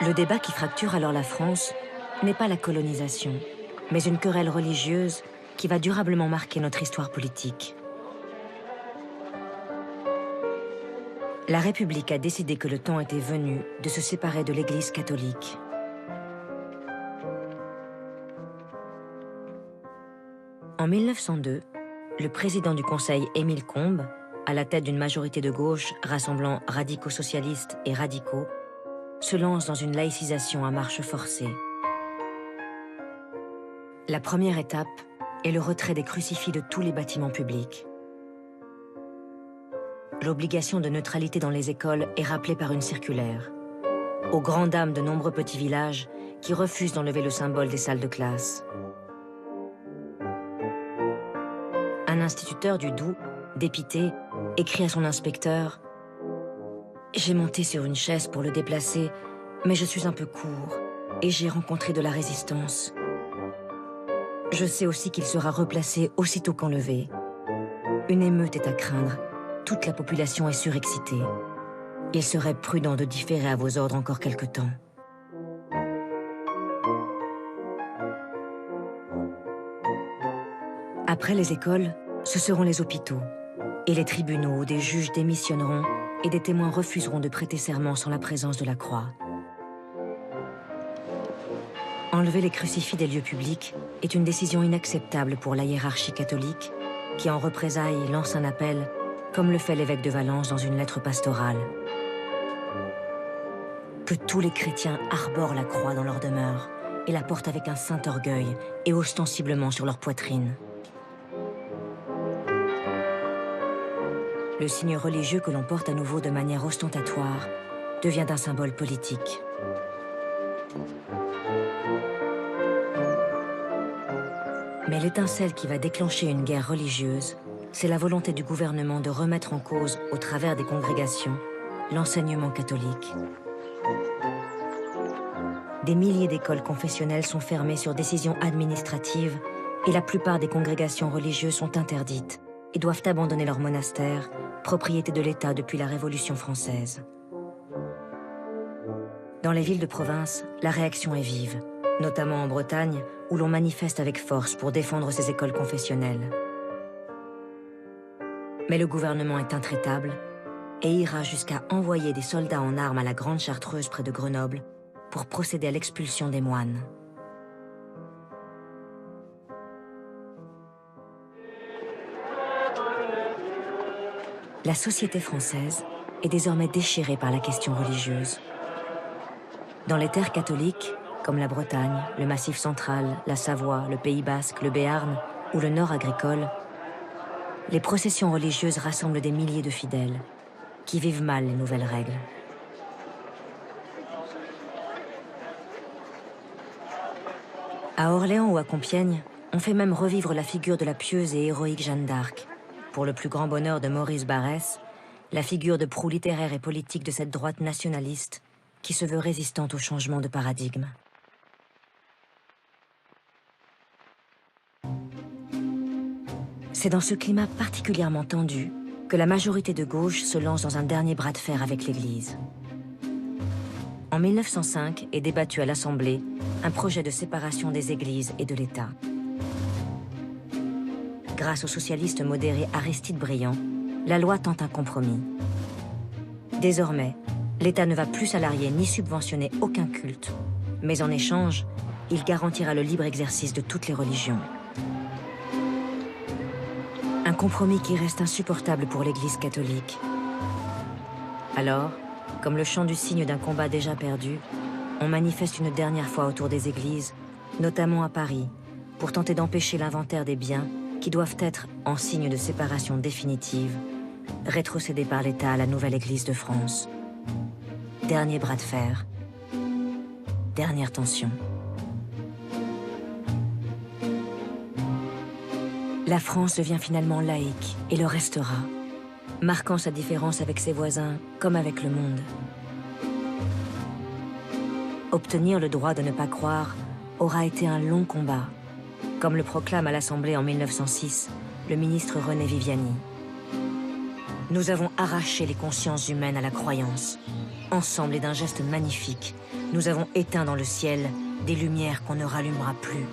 Le débat qui fracture alors la France n'est pas la colonisation, mais une querelle religieuse qui va durablement marquer notre histoire politique. La République a décidé que le temps était venu de se séparer de l'Église catholique. En 1902, le président du Conseil, Émile Combes, à la tête d'une majorité de gauche rassemblant radicaux socialistes et radicaux, se lance dans une laïcisation à marche forcée. La première étape est le retrait des crucifix de tous les bâtiments publics. L'obligation de neutralité dans les écoles est rappelée par une circulaire, aux grandes dames de nombreux petits villages qui refusent d'enlever le symbole des salles de classe. Un instituteur du Doubs, dépité, écrit à son inspecteur « J'ai monté sur une chaise pour le déplacer, mais je suis un peu court et j'ai rencontré de la résistance. Je sais aussi qu'il sera replacé aussitôt qu'enlevé. Une émeute est à craindre. Toute la population est surexcitée. Il serait prudent de différer à vos ordres encore quelque temps. » Après les écoles, ce seront les hôpitaux et les tribunaux où des juges démissionneront et des témoins refuseront de prêter serment sans la présence de la croix. Enlever les crucifix des lieux publics est une décision inacceptable pour la hiérarchie catholique qui, en représailles, lance un appel, comme le fait l'évêque de Valence dans une lettre pastorale. Que tous les chrétiens arborent la croix dans leur demeure et la portent avec un saint orgueil et ostensiblement sur leur poitrine. Le signe religieux que l'on porte à nouveau de manière ostentatoire devient un symbole politique. Mais l'étincelle qui va déclencher une guerre religieuse, c'est la volonté du gouvernement de remettre en cause, au travers des congrégations, l'enseignement catholique. Des milliers d'écoles confessionnelles sont fermées sur décision administrative et la plupart des congrégations religieuses sont interdites et doivent abandonner leurs monastères, propriété de l'État depuis la Révolution française. Dans les villes de province, la réaction est vive, notamment en Bretagne, où l'on manifeste avec force pour défendre ces écoles confessionnelles. Mais le gouvernement est intraitable et ira jusqu'à envoyer des soldats en armes à la Grande Chartreuse près de Grenoble pour procéder à l'expulsion des moines. La société française est désormais déchirée par la question religieuse. Dans les terres catholiques, comme la Bretagne, le Massif central, la Savoie, le Pays basque, le Béarn ou le Nord agricole, les processions religieuses rassemblent des milliers de fidèles qui vivent mal les nouvelles règles. À Orléans ou à Compiègne, on fait même revivre la figure de la pieuse et héroïque Jeanne d'Arc, pour le plus grand bonheur de Maurice Barrès, la figure de proue littéraire et politique de cette droite nationaliste qui se veut résistante au changement de paradigme. C'est dans ce climat particulièrement tendu que la majorité de gauche se lance dans un dernier bras de fer avec l'Église. En 1905 est débattu à l'Assemblée un projet de séparation des églises et de l'État. Grâce au socialiste modéré Aristide Briand, la loi tente un compromis. Désormais, l'État ne va plus salarier ni subventionner aucun culte, mais en échange, il garantira le libre exercice de toutes les religions. Un compromis qui reste insupportable pour l'Église catholique. Alors, comme le chant du cygne d'un combat déjà perdu, on manifeste une dernière fois autour des églises, notamment à Paris, pour tenter d'empêcher l'inventaire des biens qui doivent être, en signe de séparation définitive, rétrocédés par l'État à la nouvelle Église de France. Dernier bras de fer. Dernière tension. La France devient finalement laïque et le restera, marquant sa différence avec ses voisins comme avec le monde. Obtenir le droit de ne pas croire aura été un long combat, comme le proclame à l'Assemblée en 1906 le ministre René Viviani. Nous avons arraché les consciences humaines à la croyance. ensemble et d'un geste magnifique, nous avons éteint dans le ciel des lumières qu'on ne rallumera plus.